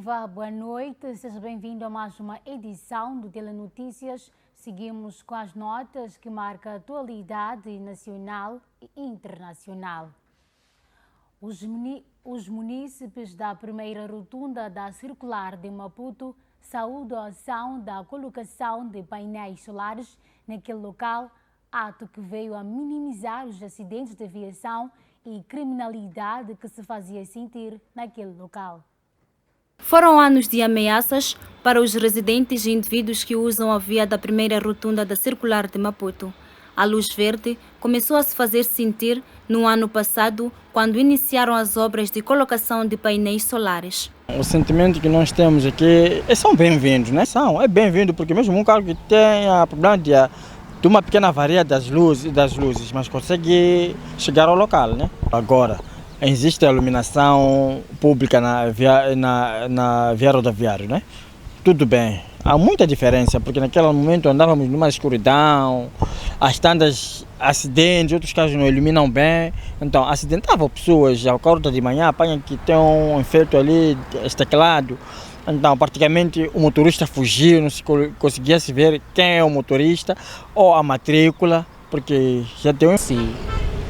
Viva, boa noite, seja bem-vindo a mais uma edição do Telenotícias. Seguimos com as notas que marcam a atualidade nacional e internacional. Os munícipes da primeira rotunda da Circular de Maputo saúdam a ação da colocação de painéis solares naquele local, ato que veio a minimizar os acidentes de aviação e criminalidade que se fazia sentir naquele local. Foram anos de ameaças para os residentes e indivíduos que usam a via da primeira rotunda da Circular de Maputo. A luz verde começou a se fazer sentir no ano passado, quando iniciaram as obras de colocação de painéis solares. O sentimento que nós temos aqui são bem-vindos, né? É bem-vindo, porque mesmo um carro que tem a problema de uma pequena avaria das luzes, mas consegue chegar ao local, né? Agora, existe a iluminação pública na via rodoviária, né? Tudo bem. Há muita diferença, porque naquele momento andávamos numa escuridão, as tandas acidentes, outros carros não iluminam bem, então acidentavam pessoas, a acorda de manhã, apanha que tem um efeito ali esteclado, então praticamente o motorista fugiu, não se conseguia se ver quem é o motorista ou a matrícula, porque já tem um... Sim,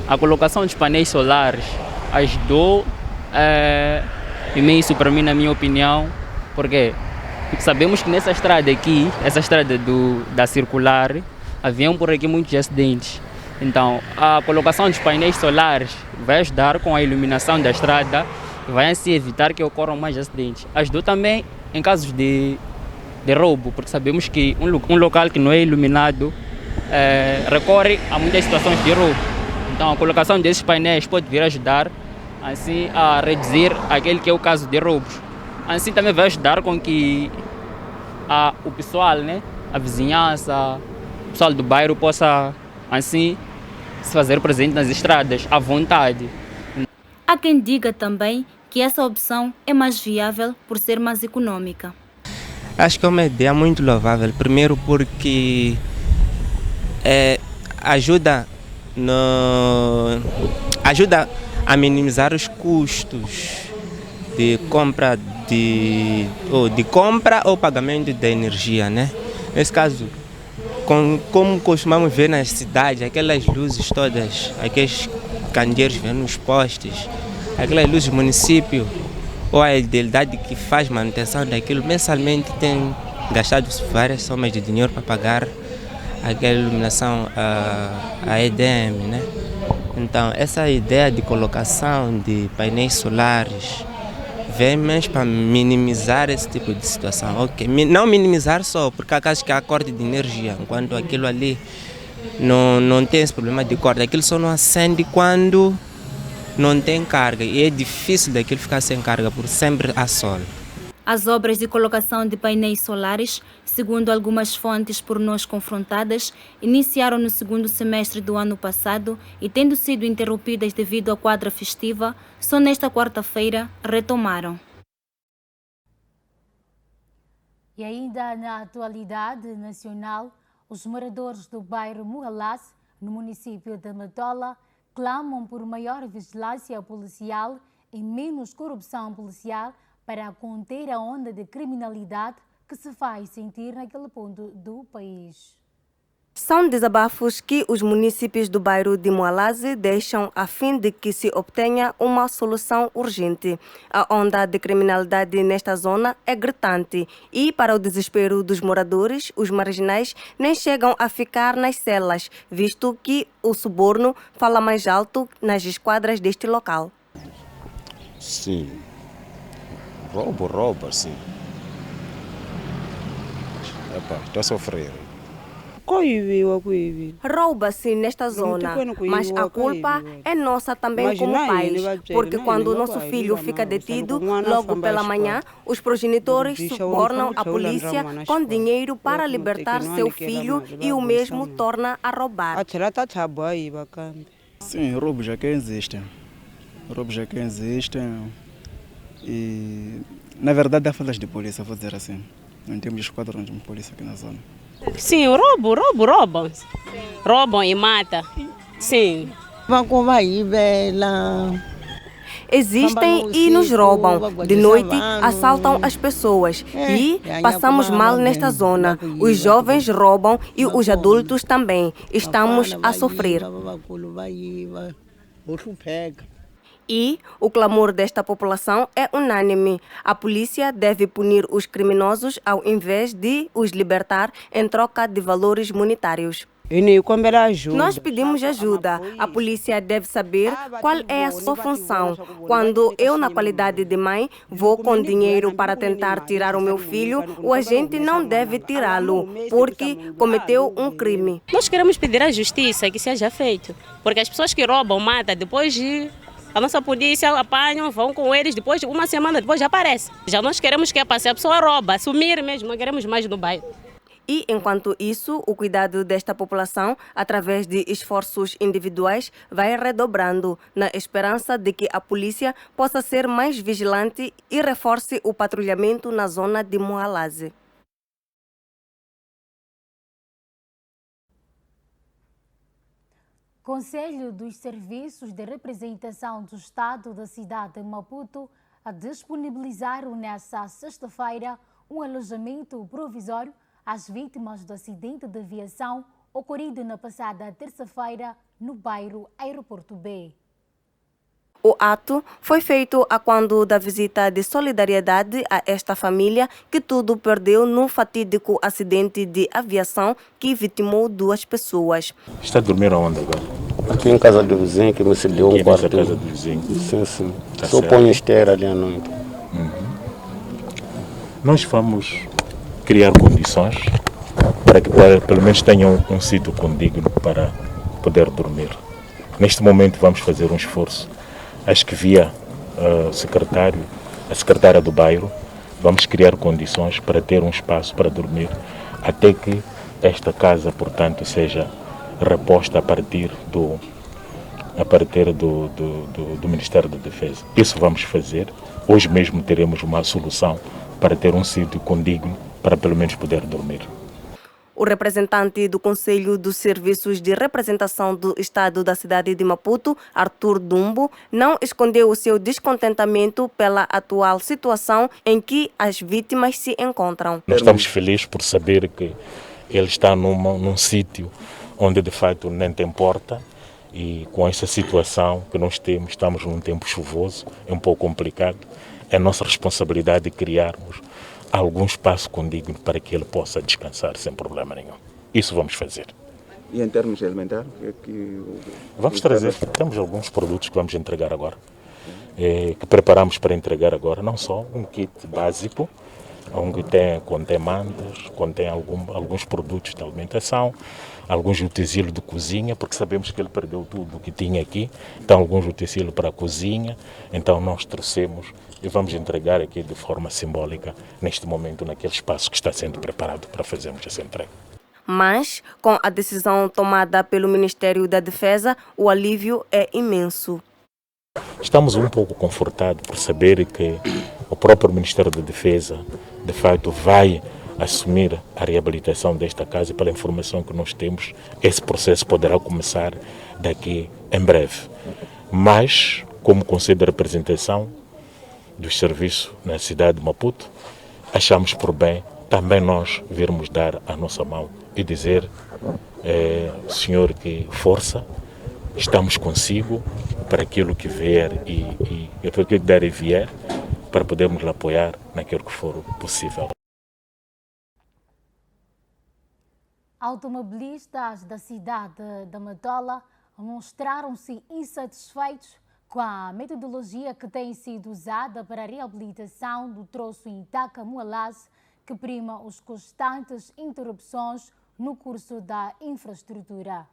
a colocação dos painéis solares ajudou imenso para mim, na minha opinião, porque sabemos que nessa estrada aqui, essa estrada da Circular, haviam por aqui muitos acidentes. Então, a colocação dos painéis solares vai ajudar com a iluminação da estrada, vai assim evitar que ocorram mais acidentes. Ajudou também em casos de roubo, porque sabemos que um local que não é iluminado recorre a muitas situações de roubo. Então, a colocação desses painéis pode vir ajudar assim, a reduzir aquele que é o caso de roubos. Assim também vai ajudar com que o pessoal, né, a vizinhança, o pessoal do bairro possa assim se fazer presente nas estradas à vontade. Há quem diga também que essa opção é mais viável por ser mais econômica. Acho que é uma ideia muito louvável. Primeiro porque ajuda a minimizar os custos de compra ou pagamento da energia, né? Nesse caso, como costumamos ver nas cidades, aquelas luzes todas, aqueles candeeiros vendo nos postes, aquelas luzes do município ou a idealidade que faz manutenção daquilo, mensalmente tem gastado várias somas de dinheiro para pagar aquela iluminação, a EDM, né? Então, essa ideia de colocação de painéis solares vem mesmo para minimizar esse tipo de situação. Okay. Não minimizar só, porque há casos que há corte de energia, enquanto aquilo ali não tem esse problema de corte. Aquilo só não acende quando não tem carga, e é difícil daquilo ficar sem carga, por sempre há sol. As obras de colocação de painéis solares, segundo algumas fontes por nós confrontadas, iniciaram no segundo semestre do ano passado e, tendo sido interrompidas devido à quadra festiva, só nesta quarta-feira retomaram. E ainda na atualidade nacional, os moradores do bairro Mugalás, no município de Matola, clamam por maior vigilância policial e menos corrupção policial para conter a onda de criminalidade que se faz sentir naquele ponto do país. São desabafos que os municípios do bairro de Mualaze deixam a fim de que se obtenha uma solução urgente. A onda de criminalidade nesta zona é gritante e, para o desespero dos moradores, os marginais nem chegam a ficar nas celas, visto que o suborno fala mais alto nas esquadras deste local. Sim. Rouba, sim. Estou a sofrer. Rouba-se nesta zona, mas a culpa é nossa também como pais, porque quando o nosso filho fica detido, logo pela manhã, os progenitores subornam a polícia com dinheiro para libertar seu filho e o mesmo torna a roubar. Sim, roubos já que existem. E, na verdade, há faltas de polícia, vou dizer assim. Não temos esquadrões de polícia aqui na zona. Sim, roubam. Roubam e matam. Sim. existem e nos roubam. De noite, assaltam as pessoas e passamos mal nesta zona. Os jovens roubam e os adultos também. Estamos a sofrer. E o clamor desta população é unânime. A polícia deve punir os criminosos ao invés de os libertar em troca de valores monetários. Nós pedimos ajuda. A polícia deve saber qual é a sua função. Quando eu, na qualidade de mãe, vou com dinheiro para tentar tirar o meu filho, o agente não deve tirá-lo, porque cometeu um crime. Nós queremos pedir à justiça que seja feito, porque as pessoas que roubam, matam, depois de... A nossa polícia apanham, vão com eles, depois de uma semana depois já aparece. Já nós queremos que a pessoa rouba, sumir mesmo, não queremos mais no bairro. E, enquanto isso, o cuidado desta população, através de esforços individuais, vai redobrando, na esperança de que a polícia possa ser mais vigilante e reforce o patrulhamento na zona de Mualaze. Conselho dos Serviços de Representação do Estado da cidade de Maputo a disponibilizaram nesta sexta-feira um alojamento provisório às vítimas do acidente de aviação ocorrido na passada terça-feira no bairro Aeroporto B. O ato foi feito a quando da visita de solidariedade a esta família que tudo perdeu no fatídico acidente de aviação que vitimou 2 pessoas. Está a dormir aonde agora? Aqui em casa do vizinho que me cedeu um quarto. Casa do vizinho? Sim, sim. Tá Só certo. ponho esteira ali à noite. Nós vamos criar condições para que pelo menos tenham um sítio condigno para poder dormir. Neste momento vamos fazer um esforço. Acho que via a secretária do bairro, vamos criar condições para ter um espaço para dormir, até que esta casa, portanto, seja reposta a partir do Ministério da Defesa. Isso vamos fazer. Hoje mesmo teremos uma solução para ter um sítio condigno para pelo menos poder dormir. O representante do Conselho dos Serviços de Representação do Estado da cidade de Maputo, Arthur Dumbo, não escondeu o seu descontentamento pela atual situação em que as vítimas se encontram. Nós estamos felizes por saber que ele está num sítio onde de fato nem tem porta, e com essa situação que nós temos, estamos num tempo chuvoso, é um pouco complicado, é nossa responsabilidade criarmos algum espaço condigno para que ele possa descansar sem problema nenhum. Isso vamos fazer. E em termos alimentares? Vamos trazer, temos alguns produtos que vamos entregar agora, que preparamos para entregar agora, não só um kit básico, onde contém mantas, contém alguns produtos de alimentação, alguns utensílios de cozinha, porque sabemos que ele perdeu tudo o que tinha aqui, então alguns utensílios para a cozinha, então nós trouxemos e vamos entregar aqui de forma simbólica, neste momento, naquele espaço que está sendo preparado para fazermos essa entrega. Mas, com a decisão tomada pelo Ministério da Defesa, o alívio é imenso. Estamos um pouco confortados por saber que o próprio Ministério da Defesa, de fato, vai assumir a reabilitação desta casa e pela informação que nós temos, esse processo poderá começar daqui em breve. Mas, como Conselho de Representação dos Serviços na cidade de Maputo, achamos por bem também nós virmos dar a nossa mão e dizer, senhor, que força, estamos consigo para aquilo que vier e para aquilo que der e vier, para podermos lhe apoiar naquilo que for possível. Automobilistas da cidade de Matola mostraram-se insatisfeitos com a metodologia que tem sido usada para a reabilitação do troço Itaca-Mualaze, que prima os constantes interrupções no curso da infraestrutura.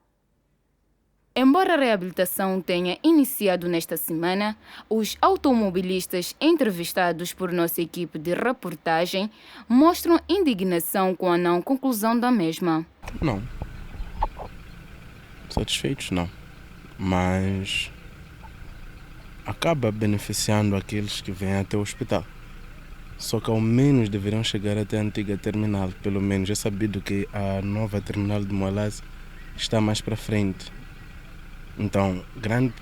Embora a reabilitação tenha iniciado nesta semana, os automobilistas entrevistados por nossa equipe de reportagem mostram indignação com a não conclusão da mesma. Não. Satisfeitos não. Mas acaba beneficiando aqueles que vêm até o hospital. Só que ao menos deveriam chegar até a antiga terminal. Pelo menos é sabido que a nova terminal de Mualaze está mais para frente. Então,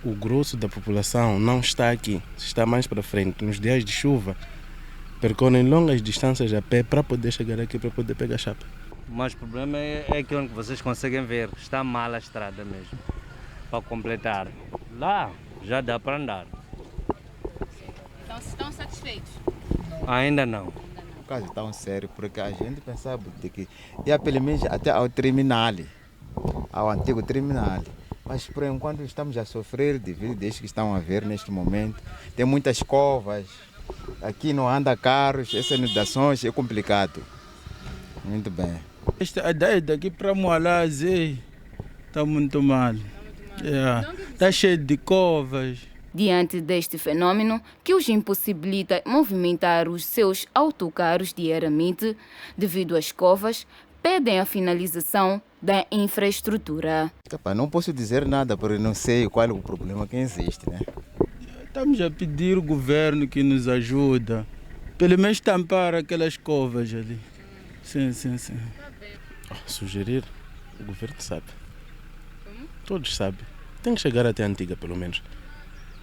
o grosso da população não está aqui, está mais para frente. Nos dias de chuva, percorrem longas distâncias a pé para poder chegar aqui, para poder pegar chapa. Mas o problema é aquilo que vocês conseguem ver, está mal a estrada mesmo, para completar. Lá já dá para andar. Então, estão satisfeitos? Ainda não. O caso é tão sério, porque a gente pensava de que ia pelo menos até ao terminal, ao antigo terminal. Mas por enquanto estamos a sofrer devido a isso que estão a ver neste momento. Tem muitas covas, aqui não anda carros, essas inundações é complicado. Muito bem. Daqui para Moalaze está muito mal. Está cheio de covas. Diante deste fenômeno, que os impossibilita movimentar os seus autocarros diariamente devido às covas, pedem a finalização da infraestrutura. Não posso dizer nada, porque não sei qual é o problema que existe, né? Estamos a pedir ao governo que nos ajuda, pelo menos tampar aquelas covas ali. Sim. Sugerir, o governo sabe. Todos sabem. Tem que chegar até a Antiga, pelo menos.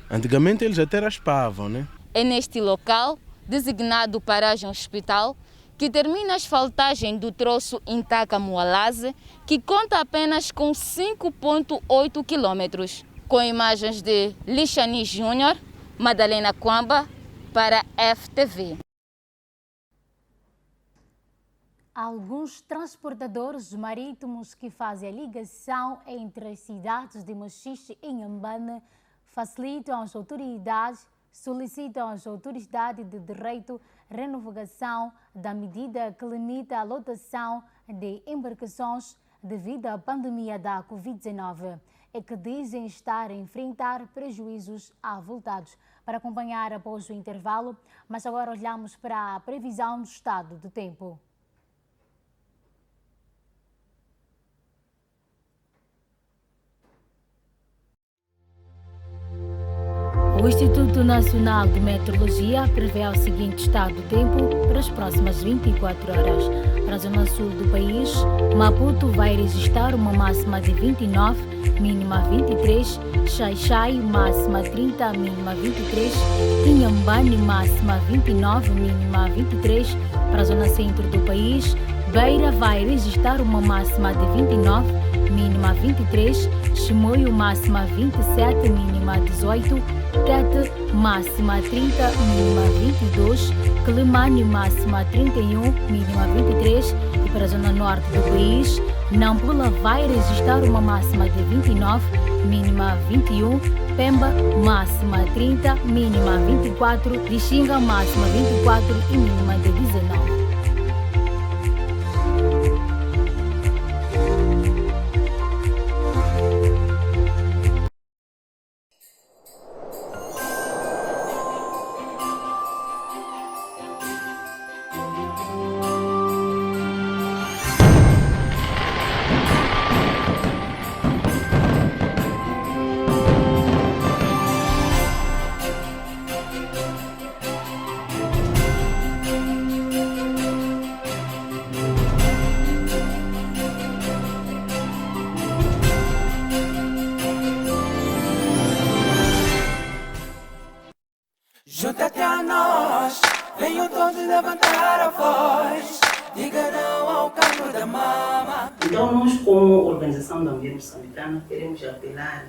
Antigamente eles até raspavam, né? É neste local, designado Paragem Hospital, que termina a asfaltagem do troço Intaka-Moalaze, que conta apenas com 5,8 quilômetros. Com imagens de Lixani Júnior, Madalena Kwamba, para FTV. Alguns transportadores marítimos que fazem a ligação entre as cidades de Mochixe e Inhambane solicitam às autoridades de direito renovação da medida que limita a lotação de embarcações devido à pandemia da Covid-19 e que dizem estar a enfrentar prejuízos avultados. Para acompanhar após o intervalo, mas agora olhamos para a previsão do estado do tempo. O Instituto Nacional de Meteorologia prevê o seguinte estado do tempo para as próximas 24 horas. Para a zona sul do país, Maputo vai registrar uma máxima de 29, mínima 23, Xai-Xai, máxima 30, mínima 23, Inhambane, máxima 29, mínima 23. Para a zona centro do país, Beira vai registrar uma máxima de 29, mínima 23, Chimoio, máxima 27, mínima 18, Tete, máxima 30, mínima 22, Quelimane, máxima 31, mínima 23. E para a zona norte do país, Nampula vai registrar uma máxima de 29, mínima 21, Pemba, máxima 30, mínima 24, Lixinga, máxima 24 e mínima de 19. Junta-te a nós, venham todos levantar a voz, diga não ao canto da mama. Então nós, como organização da Mulher Moçambicana, queremos apelar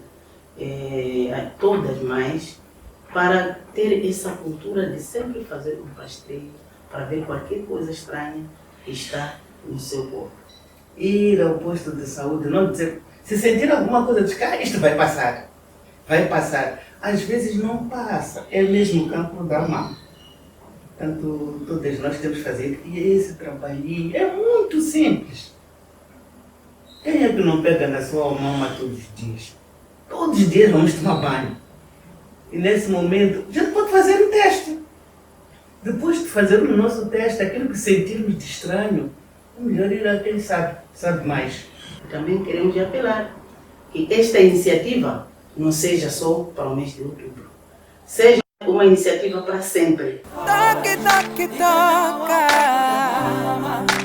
a todas as mães para ter essa cultura de sempre fazer um rastreio para ver qualquer coisa estranha que está no seu corpo. Ir ao posto de saúde, não dizer, se sentir alguma coisa, diz que isto vai passar, vai passar. Às vezes não passa, é mesmo o campo da mão. Portanto, todas nós temos que fazer esse trabalhinho, é muito simples. Quem é que não pega na sua mama todos os dias? Todos os dias vamos tomar banho. E nesse momento, a gente pode fazer um teste. Depois de fazer o nosso teste, aquilo que sentirmos de estranho, é melhor ir a quem sabe mais. Também queremos apelar que esta iniciativa não seja só para o mês de outubro. Seja uma iniciativa para sempre. Toca,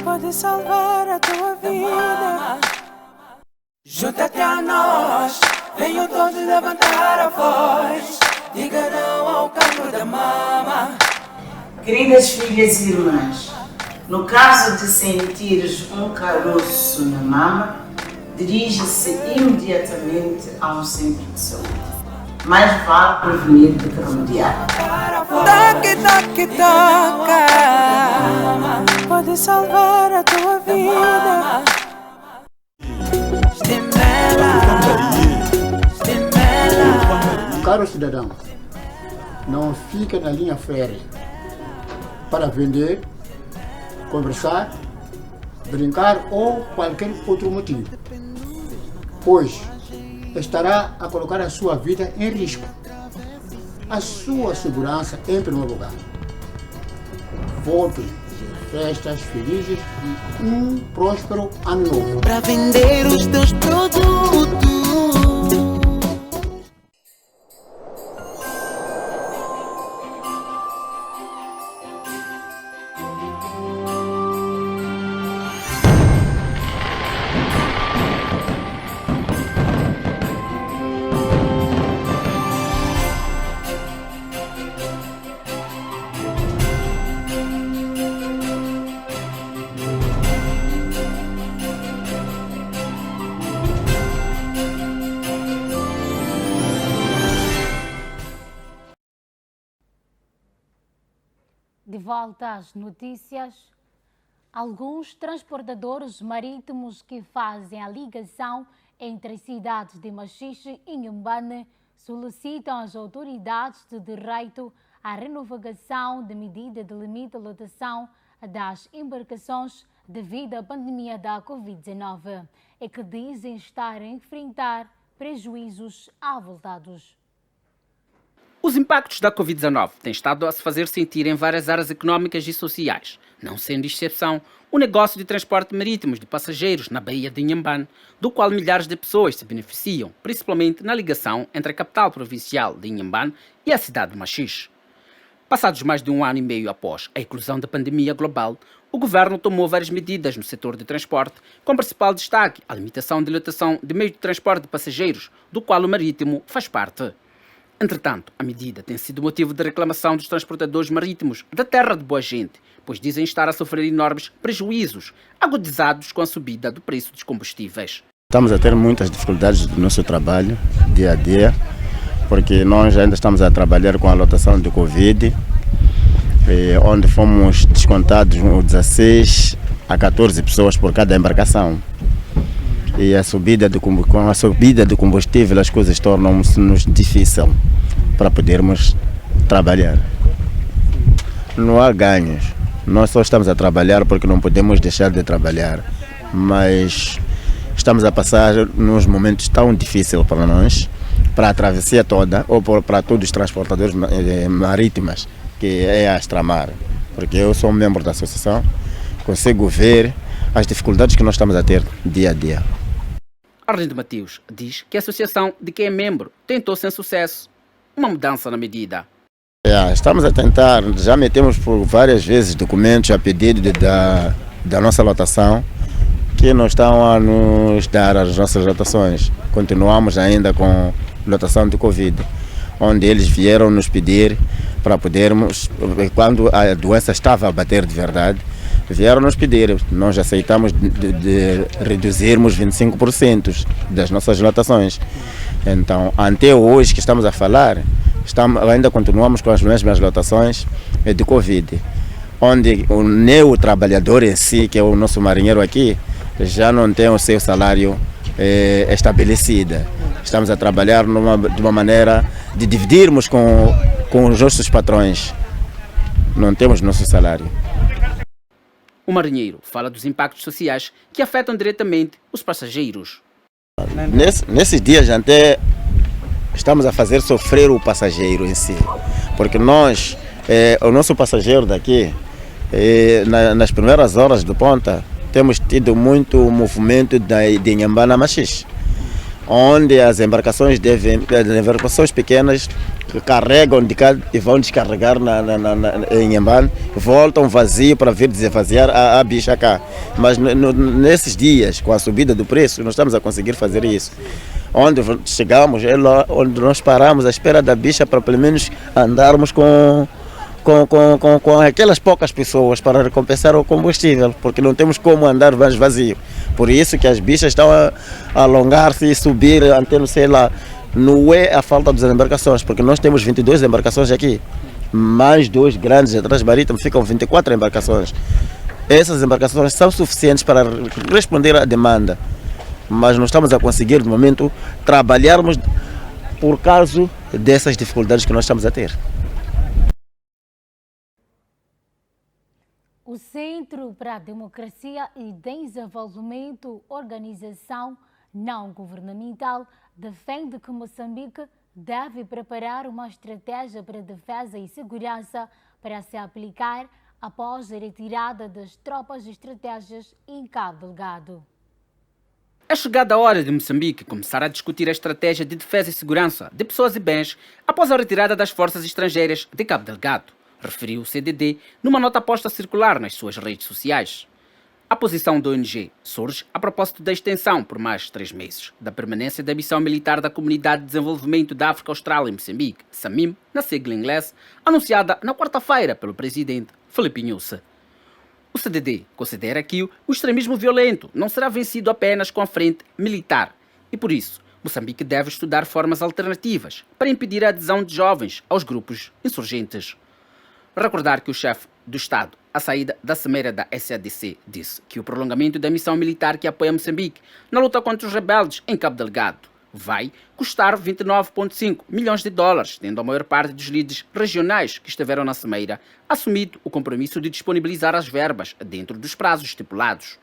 pode salvar a tua vida. Junta-te a nós, venham todos levantar a voz. Diga não ao cancro da mama. Queridas filhas e irmãs, no caso de sentires um caroço na mama, dirige-se imediatamente a um centro de saúde. Mais vale prevenir do que remediar. Toque, toque, toca. Pode salvar a tua vida. Caro cidadão, não fica na linha férrea para vender, conversar, brincar ou qualquer outro motivo, pois estará a colocar a sua vida em risco. A sua segurança em primeiro lugar. Volte, festas felizes e um próspero ano novo. Para vender os teus produtos. De volta às notícias, alguns transportadores marítimos que fazem a ligação entre as cidades de Machixe e Inhambane solicitam às autoridades de direito a renovação da medida de limite de lotação das embarcações devido à pandemia da Covid-19 e que dizem estar a enfrentar prejuízos avultados. Os impactos da Covid-19 têm estado a se fazer sentir em várias áreas económicas e sociais, não sendo exceção o negócio de transporte marítimo de passageiros na Baía de Inhambane, do qual milhares de pessoas se beneficiam, principalmente na ligação entre a capital provincial de Inhambane e a cidade de Machixe. Passados mais de 1 ano e meio após a eclosão da pandemia global, o governo tomou várias medidas no setor de transporte, com principal destaque a limitação de lotação de meios de transporte de passageiros, do qual o marítimo faz parte. Entretanto, a medida tem sido motivo de reclamação dos transportadores marítimos da terra de Boa Gente, pois dizem estar a sofrer enormes prejuízos, agudizados com a subida do preço dos combustíveis. Estamos a ter muitas dificuldades do nosso trabalho, dia a dia, porque nós ainda estamos a trabalhar com a lotação de Covid, onde fomos descontados 16 a 14 pessoas por cada embarcação. E com a subida do combustível as coisas tornam-se-nos difíceis para podermos trabalhar. Não há ganhos, nós só estamos a trabalhar porque não podemos deixar de trabalhar, mas estamos a passar nos momentos tão difíceis para nós, para a travessia toda ou para todos os transportadores marítimos, que é a Astramar, porque eu sou um membro da associação, consigo ver as dificuldades que nós estamos a ter dia a dia. Arlindo Mateus diz que a associação de quem é membro tentou sem sucesso uma mudança na medida. Estamos a tentar, já metemos por várias vezes documentos a pedido da nossa lotação, que não estão a nos dar as nossas lotações. Continuamos ainda com lotação de Covid, onde eles vieram nos pedir para podermos, quando a doença estava a bater de verdade, vieram nos pedir, nós aceitamos de reduzirmos 25% das nossas lotações. Então, até hoje que estamos a falar, ainda continuamos com as mesmas lotações de Covid, onde nem o trabalhador em si, que é o nosso marinheiro aqui, já não tem o seu salário estabelecido. Estamos a trabalhar de uma maneira de dividirmos com os nossos patrões. Não temos nosso salário. O marinheiro fala dos impactos sociais que afetam diretamente os passageiros. Nesses dias até estamos a fazer sofrer o passageiro em si, porque o nosso passageiro daqui, nas primeiras horas do ponta, temos tido muito movimento de Inhambane a Machixe, onde as embarcações pequenas carregam de cá e vão descarregar em Inhambane, voltam vazio para vir desvaziar a bicha cá. Mas nesses dias, com a subida do preço, nós estamos a conseguir fazer isso. Onde chegamos é lá onde nós paramos à espera da bicha para pelo menos andarmos com aquelas poucas pessoas para recompensar o combustível, porque não temos como andar mais vazio. Por isso que as bichas estão a alongar-se e subir até não sei lá. Não é a falta das embarcações, porque nós temos 22 embarcações aqui, mais 2 grandes atrás marítimas, ficam 24 embarcações. Essas embarcações são suficientes para responder à demanda, mas não estamos a conseguir, no momento, trabalharmos por causa dessas dificuldades que nós estamos a ter. O Centro para a Democracia e Desenvolvimento, organização não governamental, defende que Moçambique deve preparar uma estratégia para defesa e segurança para se aplicar após a retirada das tropas estratégicas em Cabo Delgado. É chegada a hora de Moçambique começar a discutir a estratégia de defesa e segurança de pessoas e bens após a retirada das forças estrangeiras de Cabo Delgado, referiu o CDD numa nota posta a circular nas suas redes sociais. A posição da ONG surge a propósito da extensão por mais 3 meses da permanência da missão militar da Comunidade de Desenvolvimento da África Austral em Moçambique, SAMIM, na sigla em inglês, anunciada na quarta-feira pelo presidente Filipe Nyusi. O CDD considera que o extremismo violento não será vencido apenas com a frente militar e, por isso, Moçambique deve estudar formas alternativas para impedir a adesão de jovens aos grupos insurgentes. Recordar que o chefe do Estado, à saída da cimeira da SADC, disse que o prolongamento da missão militar que apoia Moçambique na luta contra os rebeldes em Cabo Delgado vai custar 29,5 milhões de dólares, tendo a maior parte dos líderes regionais que estiveram na cimeira assumido o compromisso de disponibilizar as verbas dentro dos prazos estipulados.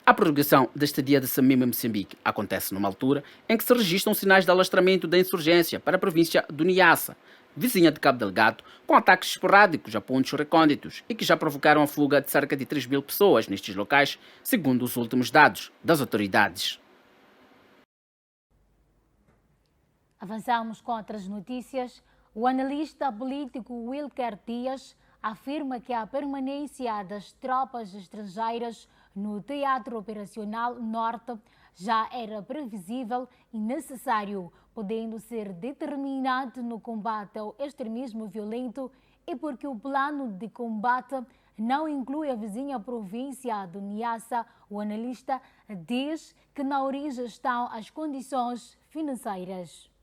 A prorrogação da estadia de SAMIM em Moçambique acontece numa altura em que se registram sinais de alastramento da insurgência para a província do Niassa, vizinha de Cabo Delgado, com ataques esporádicos a pontos recônditos e que já provocaram a fuga de cerca de 3 mil pessoas nestes locais, segundo os últimos dados das autoridades. Avançamos com outras notícias. O analista político Wilker Dias afirma que a permanência das tropas estrangeiras no Teatro Operacional Norte já era previsível e necessário, podendo ser determinante no combate ao extremismo violento e porque o plano de combate não inclui a vizinha província do Niassa. O analista diz que na origem estão as condições financeiras.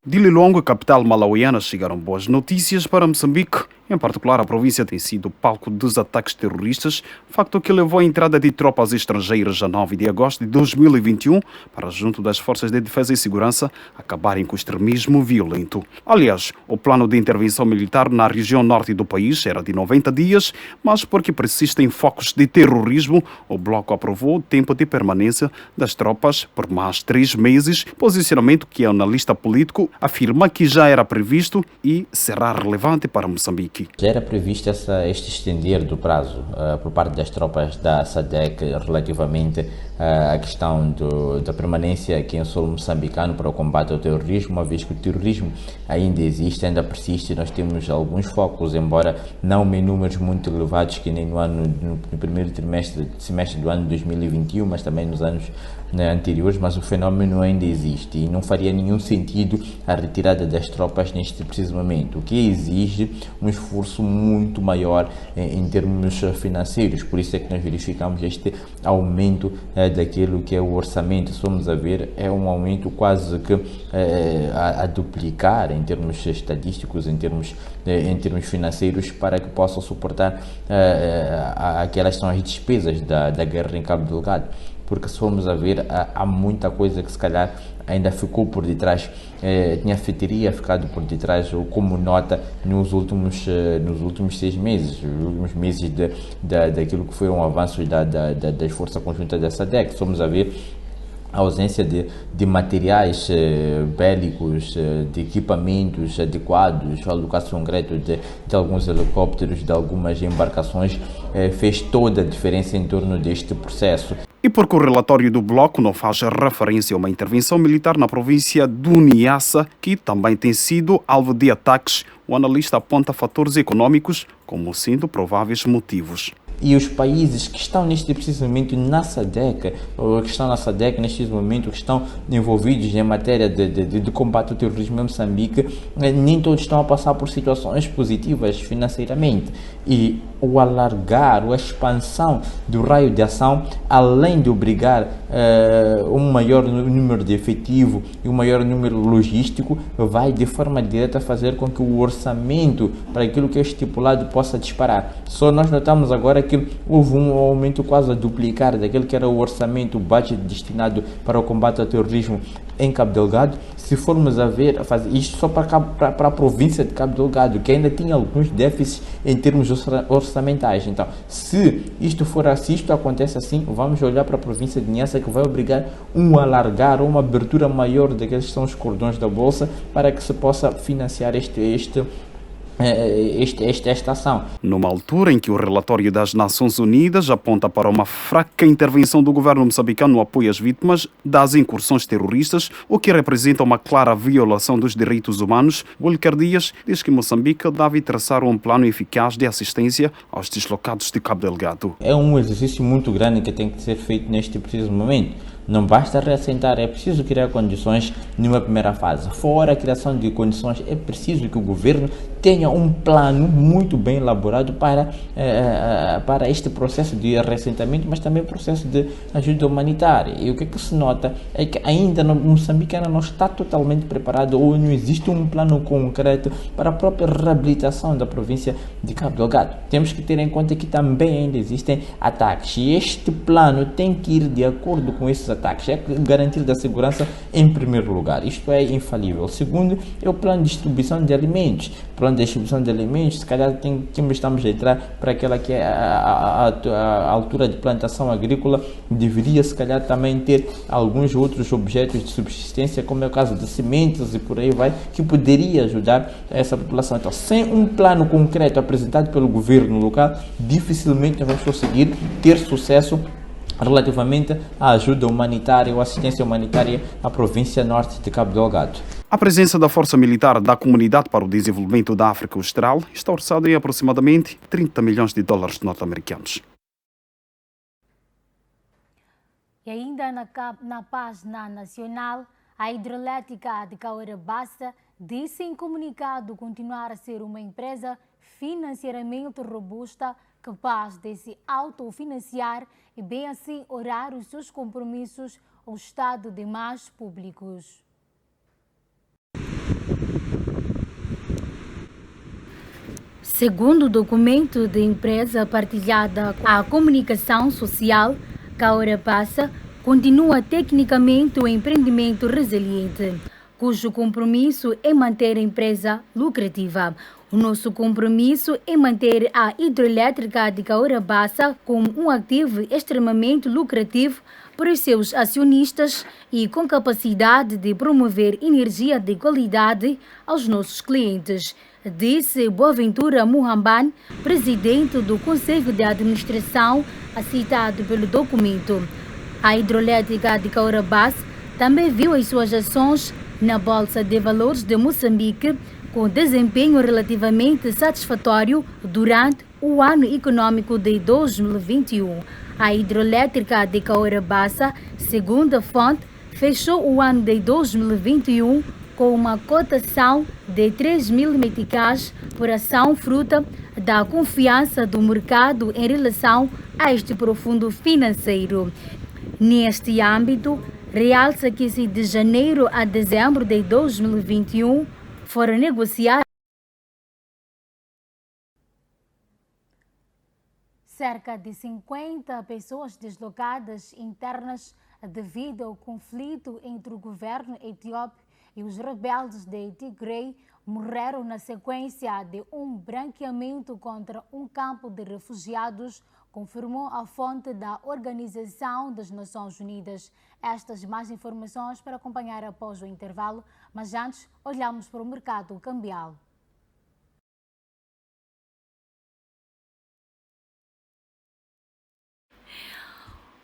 De Lilongwe, capital malauiana, chegaram boas notícias para Moçambique. Em particular, a província tem sido palco dos ataques terroristas, facto que levou à entrada de tropas estrangeiras a 9 de agosto de 2021 para, junto das forças de defesa e segurança, acabarem com o extremismo violento. Aliás, o plano de intervenção militar na região norte do país era de 90 dias, mas porque persistem focos de terrorismo, o bloco aprovou o tempo de permanência das tropas por mais 3 meses, posicionamento que o analista político afirma que já era previsto e será relevante para Moçambique. Já era previsto este estender do prazo por parte das tropas da SADC relativamente à questão da permanência aqui em solo moçambicano para o combate ao terrorismo, uma vez que o terrorismo ainda existe, ainda persiste. Nós temos alguns focos, embora não em números muito elevados que nem no primeiro semestre do ano 2021, mas também nos anos anteriores, mas o fenômeno ainda existe e não faria nenhum sentido a retirada das tropas neste preciso momento, o que exige um esforço muito maior em termos financeiros. Por isso é que nós verificamos este aumento daquilo que é o orçamento. Se formos a ver, é um aumento quase que a duplicar em termos estadísticos, em termos financeiros, para que possam suportar aquelas são as despesas da guerra em Cabo Delgado. Porque se formos a ver, há muita coisa que se calhar ainda ficou por detrás, teria ficado por detrás, ou como nota nos últimos 6 meses, os últimos meses daquilo que foi um avanço das forças conjuntas da SADC. Se formos a ver, a ausência de materiais bélicos, de equipamentos adequados, a alocação concreta de alguns helicópteros, de algumas embarcações, fez toda a diferença em torno deste processo. E porque o relatório do bloco não faz referência a uma intervenção militar na província do Niassa, que também tem sido alvo de ataques, o analista aponta fatores econômicos como sendo prováveis motivos. E os países que estão neste preciso momento na SADC, ou que estão na SADC neste momento, que estão envolvidos em matéria de combate ao terrorismo em Moçambique, nem todos estão a passar por situações positivas financeiramente. E o alargar, a expansão do raio de ação, além de obrigar um maior número de efetivo e um maior número logístico, vai de forma direta fazer com que o orçamento para aquilo que é estipulado possa disparar. Só nós notamos agora que houve um aumento quase a duplicar daquele que era o orçamento, o budget destinado para o combate ao terrorismo em Cabo Delgado. Se formos a ver, fazer isto só para a província de Cabo Delgado, que ainda tinha alguns déficits em termos orçamentais. Então, se isto for assim, isto acontece assim, vamos olhar para a província de Niassa, que vai obrigar um alargar ou uma abertura maior daqueles que são os cordões da Bolsa para que se possa financiar esta ação. Numa altura em que o relatório das Nações Unidas aponta para uma fraca intervenção do governo moçambicano no apoio às vítimas das incursões terroristas, o que representa uma clara violação dos direitos humanos, Wilker Dias diz que Moçambique deve traçar um plano eficaz de assistência aos deslocados de Cabo Delgado. É um exercício muito grande que tem que ser feito neste preciso momento. Não basta reassentar, é preciso criar condições numa primeira fase. Fora a criação de condições, é preciso que o governo tenha um plano muito bem elaborado para este processo de reassentamento, mas também processo de ajuda humanitária. E o que se nota é que ainda Moçambique não está totalmente preparado, ou não existe um plano concreto para a própria reabilitação da província de Cabo Delgado. Temos que ter em conta que também ainda existem ataques, e este plano tem que ir de acordo com esses ataques, é garantir da segurança em primeiro lugar, isto é infalível. Segundo, é o plano de distribuição de alimentos. Plano de distribuição de alimentos, se calhar estamos a entrar para aquela que é a altura de plantação agrícola, deveria se calhar também ter alguns outros objetos de subsistência, como é o caso de sementes e por aí vai, que poderia ajudar essa população. Então, sem um plano concreto apresentado pelo governo local, dificilmente vamos conseguir ter sucesso relativamente à ajuda humanitária ou assistência humanitária à província norte de Cabo Delgado. A presença da Força Militar da Comunidade para o Desenvolvimento da África Austral está orçada em aproximadamente 30 milhões de dólares norte-americanos. E ainda na página nacional, a hidrelétrica de Cahora Bassa disse em comunicado continuar a ser uma empresa financeiramente robusta, capaz de se autofinanciar e bem assim honrar os seus compromissos ao Estado de demais públicos. Segundo o documento de empresa partilhada com a comunicação social, Cahora Bassa continua tecnicamente o empreendimento resiliente, cujo compromisso é manter a empresa lucrativa. O nosso compromisso é manter a hidrelétrica de Cahora Bassa como um ativo extremamente lucrativo para os seus acionistas e com capacidade de promover energia de qualidade aos nossos clientes, disse Boaventura Muhamban, presidente do Conselho de Administração, citado pelo documento. A hidrelétrica de Cahora Bassa também viu as suas ações na Bolsa de Valores de Moçambique com desempenho relativamente satisfatório durante o ano econômico de 2021. A hidrelétrica de Cahora Bassa, segundo a fonte, fechou o ano de 2021 com uma cotação de 3.000 meticais por ação, fruta da confiança do mercado em relação a este profundo financeiro. Neste âmbito, realça que se de janeiro a dezembro de 2021 foram negociadas cerca de 50 pessoas deslocadas internas devido ao conflito entre o governo etíope e os rebeldes de Tigray morreram na sequência de um branqueamento contra um campo de refugiados, confirmou a fonte da Organização das Nações Unidas. Estas mais informações para acompanhar após o intervalo, mas antes olhamos para o mercado cambial.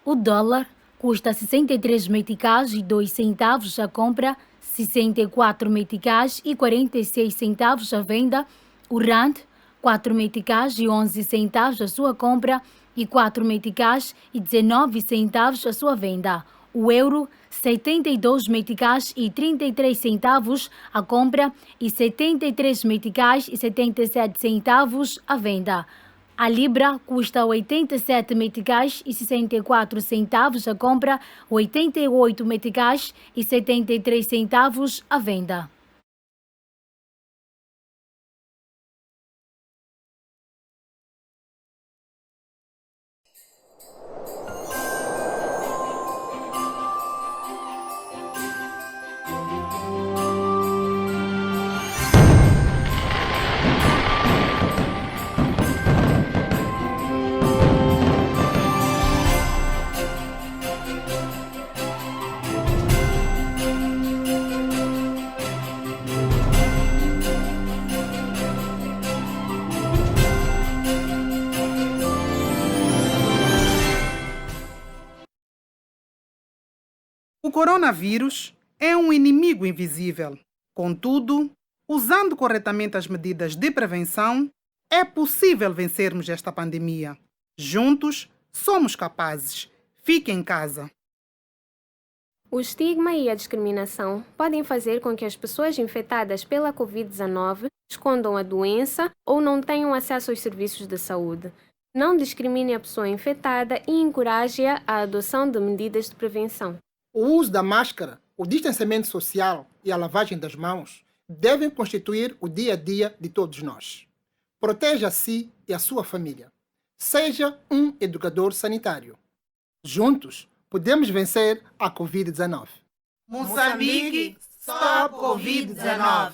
O dólar custa 63 meticais e 2 centavos a compra, 64 meticais e 46 centavos a venda. O rand, 4 meticais e 11 centavos a sua compra, 74 meticais e 19 centavos a sua venda. O euro, 72 meticais e 33 centavos a compra e 73 meticais e 77 centavos a venda. A libra custa 87 meticais e 64 centavos a compra, 88 meticais e 73 centavos a venda. O coronavírus é um inimigo invisível. Contudo, usando corretamente as medidas de prevenção, é possível vencermos esta pandemia. Juntos, somos capazes. Fique em casa. O estigma e a discriminação podem fazer com que as pessoas infectadas pela Covid-19 escondam a doença ou não tenham acesso aos serviços de saúde. Não discrimine a pessoa infectada e encoraje-a à adoção de medidas de prevenção. O uso da máscara, o distanciamento social e a lavagem das mãos devem constituir o dia a dia de todos nós. Proteja a si e a sua família. Seja um educador sanitário. Juntos, podemos vencer a Covid-19. Moçambique, stop Covid-19.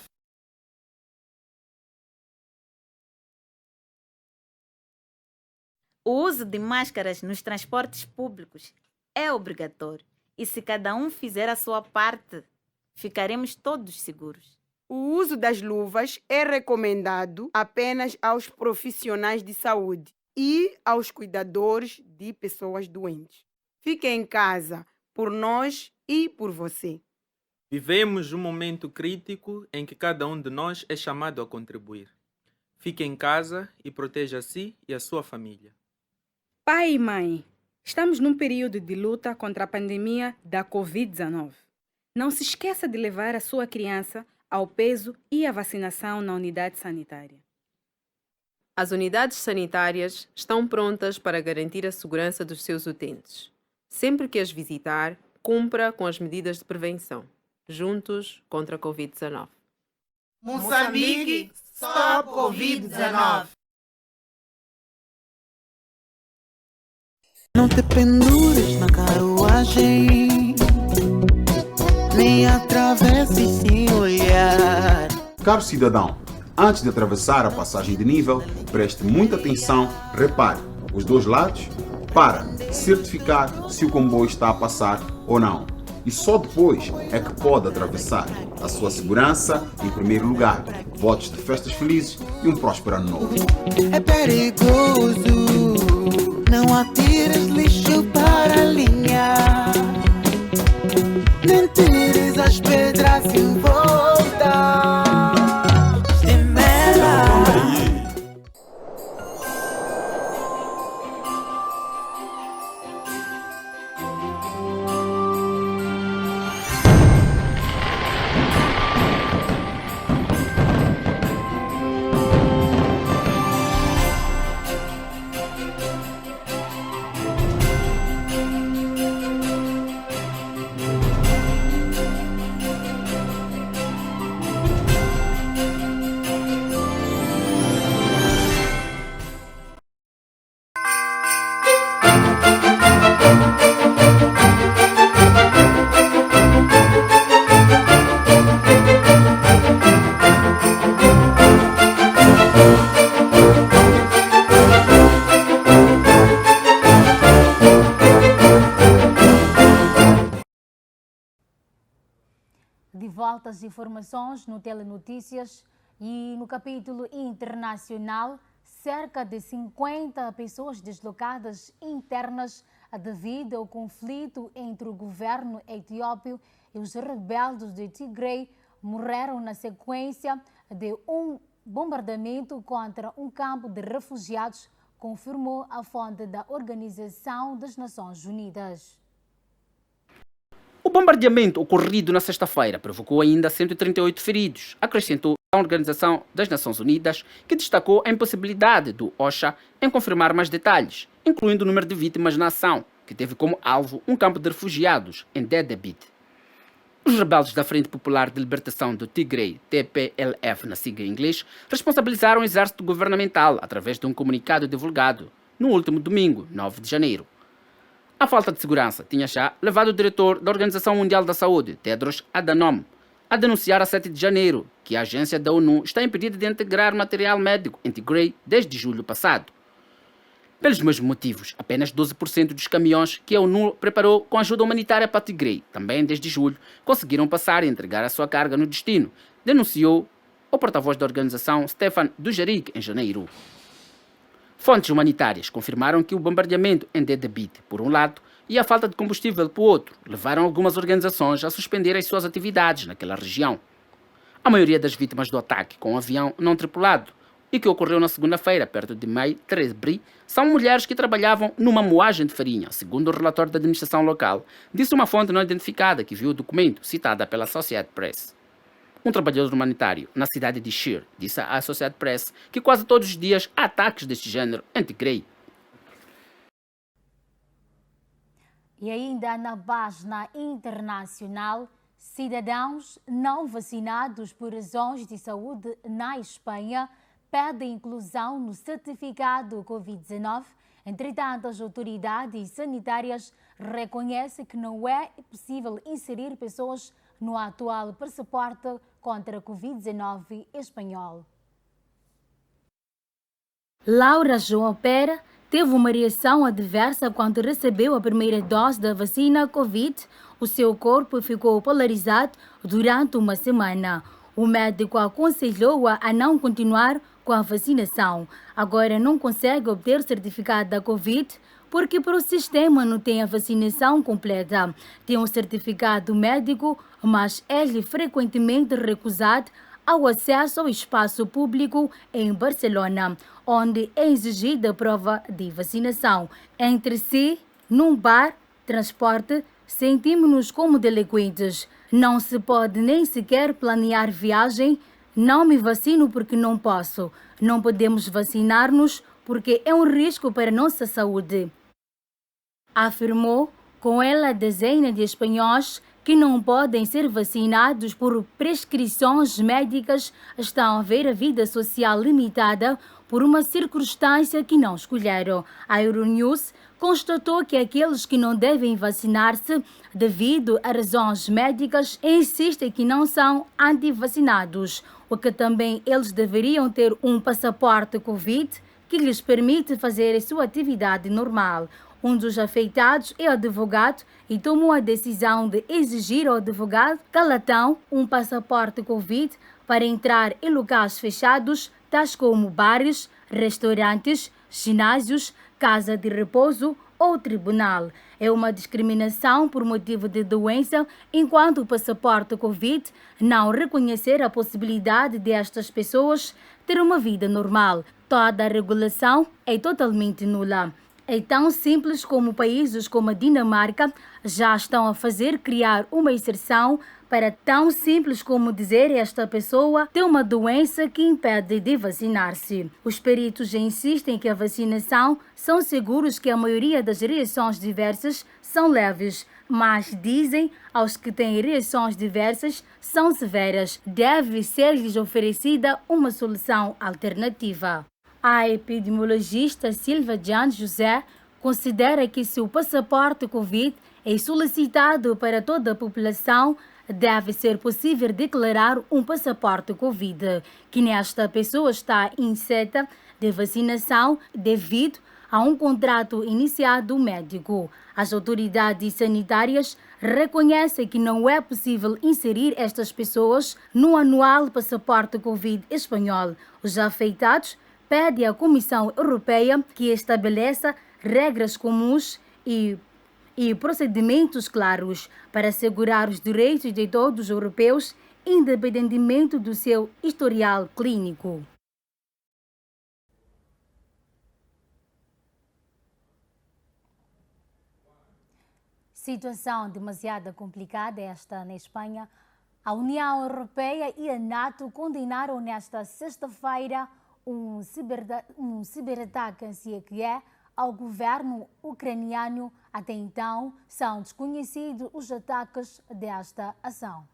O uso de máscaras nos transportes públicos é obrigatório. E se cada um fizer a sua parte, ficaremos todos seguros. O uso das luvas é recomendado apenas aos profissionais de saúde e aos cuidadores de pessoas doentes. Fique em casa, por nós e por você. Vivemos um momento crítico em que cada um de nós é chamado a contribuir. Fique em casa e proteja a si e a sua família. Pai e mãe, estamos num período de luta contra a pandemia da Covid-19. Não se esqueça de levar a sua criança ao peso e à vacinação na unidade sanitária. As unidades sanitárias estão prontas para garantir a segurança dos seus utentes. Sempre que as visitar, cumpra com as medidas de prevenção. Juntos contra a Covid-19. Moçambique, stop Covid-19. Não te pendures na carruagem, nem atravesses sem olhar. Caro cidadão, antes de atravessar a passagem de nível, preste muita atenção, repare os dois lados, para certificar se o comboio está a passar ou não. E só depois é que pode atravessar. A sua segurança em primeiro lugar. Votos de festas felizes e um próspero ano novo. É perigoso, não atires lixo para a linha, nem tires as pedras em volta. De volta às informações no Telenotícias e no capítulo internacional, cerca de 50 pessoas deslocadas internas devido ao conflito entre o governo etíope e os rebeldes de Tigray morreram na sequência de um bombardamento contra um campo de refugiados confirmou a fonte da Organização das Nações Unidas. O bombardeamento ocorrido na sexta-feira provocou ainda 138 feridos, acrescentou a Organização das Nações Unidas, que destacou a impossibilidade do OCHA em confirmar mais detalhes, incluindo o número de vítimas na ação, que teve como alvo um campo de refugiados em Dedebit. Os rebeldes da Frente Popular de Libertação do Tigray, TPLF na sigla em inglês, responsabilizaram o exército governamental através de um comunicado divulgado no último domingo, 9 de janeiro. A falta de segurança tinha já levado o diretor da Organização Mundial da Saúde, Tedros Adhanom, a denunciar a 7 de janeiro que a agência da ONU está impedida de integrar material médico em Tigray desde julho passado. Pelos mesmos motivos, apenas 12% dos caminhões que a ONU preparou com ajuda humanitária para Tigray, também desde julho, conseguiram passar e entregar a sua carga no destino, denunciou o porta-voz da organização Stefan Dujarric em janeiro. Fontes humanitárias confirmaram que o bombardeamento em Dedebit, por um lado, e a falta de combustível por outro, levaram algumas organizações a suspender as suas atividades naquela região. A maioria das vítimas do ataque com um avião não tripulado, e que ocorreu na segunda-feira, perto de Mai Trebri, são mulheres que trabalhavam numa moagem de farinha, segundo o relatório da administração local, disse uma fonte não identificada que viu o documento citada pela Associated Press. Um trabalhador humanitário na cidade de Shir disse à Associated Press que quase todos os dias há ataques deste género em Tigray. E ainda na página internacional, cidadãos não vacinados por razões de saúde na Espanha pedem inclusão no certificado Covid-19. Entretanto, as autoridades sanitárias reconhecem que não é possível inserir pessoas no atual passaporte contra a Covid-19 espanhol. Laura João Pera teve uma reação adversa quando recebeu a primeira dose da vacina Covid. O seu corpo ficou polarizado durante uma semana. O médico aconselhou-a a não continuar com a vacinação. Agora não consegue obter certificado da Covid porque para o sistema não tem a vacinação completa. Tem um certificado médico, mas é frequentemente recusado ao acesso ao espaço público em Barcelona, onde é exigida a prova de vacinação. Entre si, num bar, transporte, sentimos-nos como delinquentes. Não se pode nem sequer planear viagem. Não me vacino porque não posso. Não podemos vacinar-nos porque é um risco para a nossa saúde. Afirmou. Com ela, dezenas de espanhóis que não podem ser vacinados por prescrições médicas estão a ver a vida social limitada por uma circunstância que não escolheram. A Euronews constatou que aqueles que não devem vacinar-se devido a razões médicas insistem que não são antivacinados, o que também eles deveriam ter um passaporte Covid que lhes permite fazer a sua atividade normal. Um dos afetados é o advogado e tomou a decisão de exigir ao advogado Calatão um passaporte Covid para entrar em locais fechados, tais como bares, restaurantes, ginásios, casa de repouso ou tribunal. É uma discriminação por motivo de doença, enquanto o passaporte Covid não reconhecer a possibilidade de estas pessoas ter uma vida normal. Toda a regulação é totalmente nula. É tão simples como países como a Dinamarca já estão a fazer criar uma exceção para tão simples como dizer esta pessoa tem uma doença que impede de vacinar-se. Os peritos insistem que a vacinação são seguros que a maioria das reações diversas são leves, mas dizem aos que têm reações diversas são severas. Deve ser-lhes oferecida uma solução alternativa. A epidemiologista Silva Jan José considera que se o passaporte Covid é solicitado para toda a população, deve ser possível declarar um passaporte Covid, que nesta pessoa está isenta de vacinação devido a um contrato iniciado médico. As autoridades sanitárias reconhecem que não é possível inserir estas pessoas no anual passaporte Covid espanhol. Os afetados pede à Comissão Europeia que estabeleça regras comuns e procedimentos claros para assegurar os direitos de todos os europeus, independentemente do seu historial clínico. Situação demasiado complicada esta na Espanha. A União Europeia e a NATO condenaram nesta sexta-feira um ciberataque ao governo ucraniano. Até então, são desconhecidos os ataques desta ação.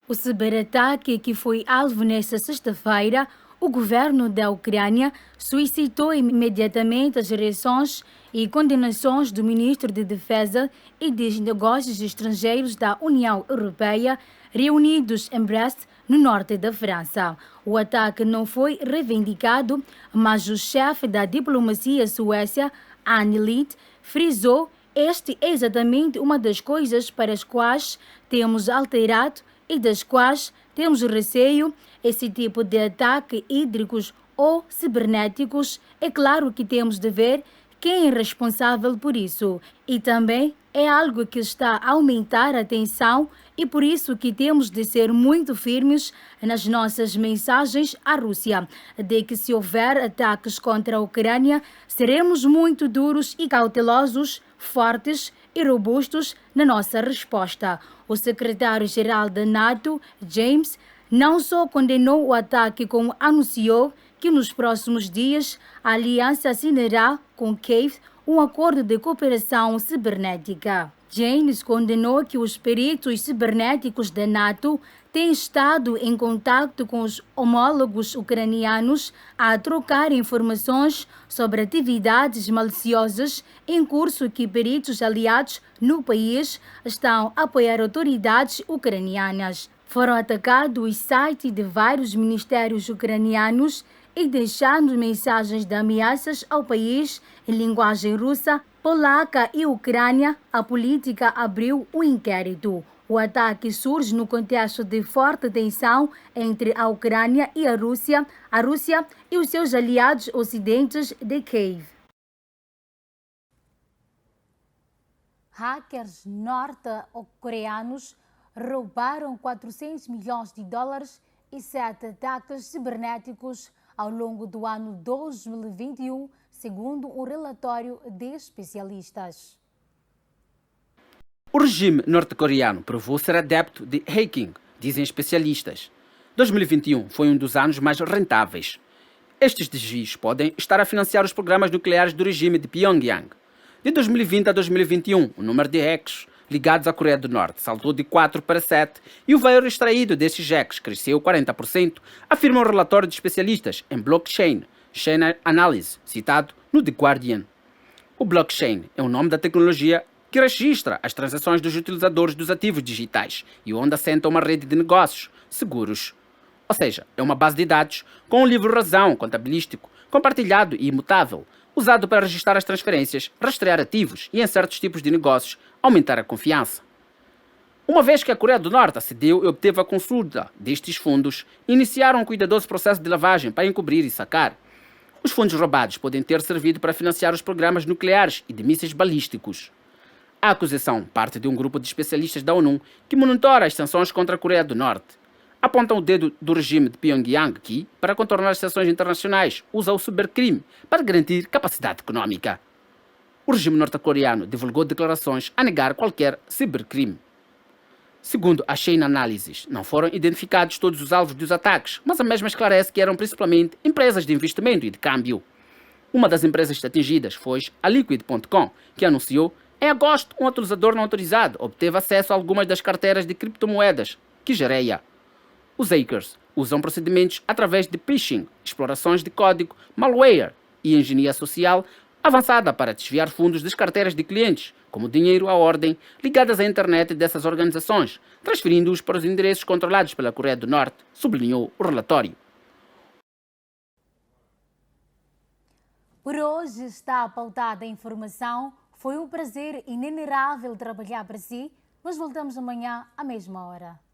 O ciberataque que foi alvo nesta sexta-feira, o governo da Ucrânia solicitou imediatamente as reações e condenações do ministro de Defesa e dos Negócios Estrangeiros da União Europeia, reunidos em Brest, no norte da França. O ataque não foi reivindicado, mas o chefe da diplomacia suécia, Anne Lind, frisou: este é exatamente uma das coisas para as quais temos alterado e das quais temos receio. Esse tipo de ataque hídricos ou cibernéticos, é claro que temos de ver quem é responsável por isso. E também é algo que está a aumentar a tensão e por isso que temos de ser muito firmes nas nossas mensagens à Rússia, de que se houver ataques contra a Ucrânia, seremos muito duros e cautelosos, fortes e robustos na nossa resposta. O secretário-geral da NATO, James, não só condenou o ataque, como anunciou que nos próximos dias a aliança assinará com Kiev um acordo de cooperação cibernética. James condenou que os peritos cibernéticos da NATO têm estado em contato com os homólogos ucranianos a trocar informações sobre atividades maliciosas em curso que peritos aliados no país estão a apoiar autoridades ucranianas. Foram atacados os sites de vários ministérios ucranianos e deixando mensagens de ameaças ao país em linguagem russa, polaca e ucrânia. A política abriu um inquérito. O ataque surge no contexto de forte tensão entre a Ucrânia e a Rússia e os seus aliados ocidentes de Kiev. Hackers norte-coreanos roubaram 400 milhões de dólares e 7 ataques cibernéticos ao longo do ano 2021, segundo um relatório de especialistas. O regime norte-coreano provou ser adepto de hacking, dizem especialistas. 2021 foi um dos anos mais rentáveis. Estes desvios podem estar a financiar os programas nucleares do regime de Pyongyang. De 2020 a 2021, o número de hacks ligados à Coreia do Norte saltou de 4 para 7 e o valor extraído desses hacks cresceu 40%, afirma um relatório de especialistas em blockchain, Chain Analysis, citado no The Guardian. O blockchain é o nome da tecnologia que registra as transações dos utilizadores dos ativos digitais e onde assenta uma rede de negócios seguros. Ou seja, é uma base de dados com um livro-razão contabilístico compartilhado e imutável, usado para registrar as transferências, rastrear ativos e, em certos tipos de negócios, aumentar a confiança. Uma vez que a Coreia do Norte acedeu e obteve a consulta destes fundos, iniciaram um cuidadoso processo de lavagem para encobrir e sacar. Os fundos roubados podem ter servido para financiar os programas nucleares e de mísseis balísticos. A acusação parte de um grupo de especialistas da ONU que monitora as sanções contra a Coreia do Norte. Apontam o dedo do regime de Pyongyang que, para contornar as sanções internacionais, usa o cibercrime para garantir capacidade econômica. O regime norte-coreano divulgou declarações a negar qualquer cibercrime. Segundo a Chain Analysis, não foram identificados todos os alvos dos ataques, mas a mesma esclarece que eram principalmente empresas de investimento e de câmbio. Uma das empresas atingidas foi a Liquid.com, que anunciou em agosto um utilizador não autorizado obteve acesso a algumas das carteiras de criptomoedas que gereia. Os hackers usam procedimentos através de phishing, explorações de código, malware e engenharia social avançada para desviar fundos das carteiras de clientes, como dinheiro à ordem, ligadas à internet dessas organizações, transferindo-os para os endereços controlados pela Coreia do Norte, sublinhou o relatório. Por hoje está pautada a informação. Foi um prazer inenerável trabalhar para si. Nós voltamos amanhã à mesma hora.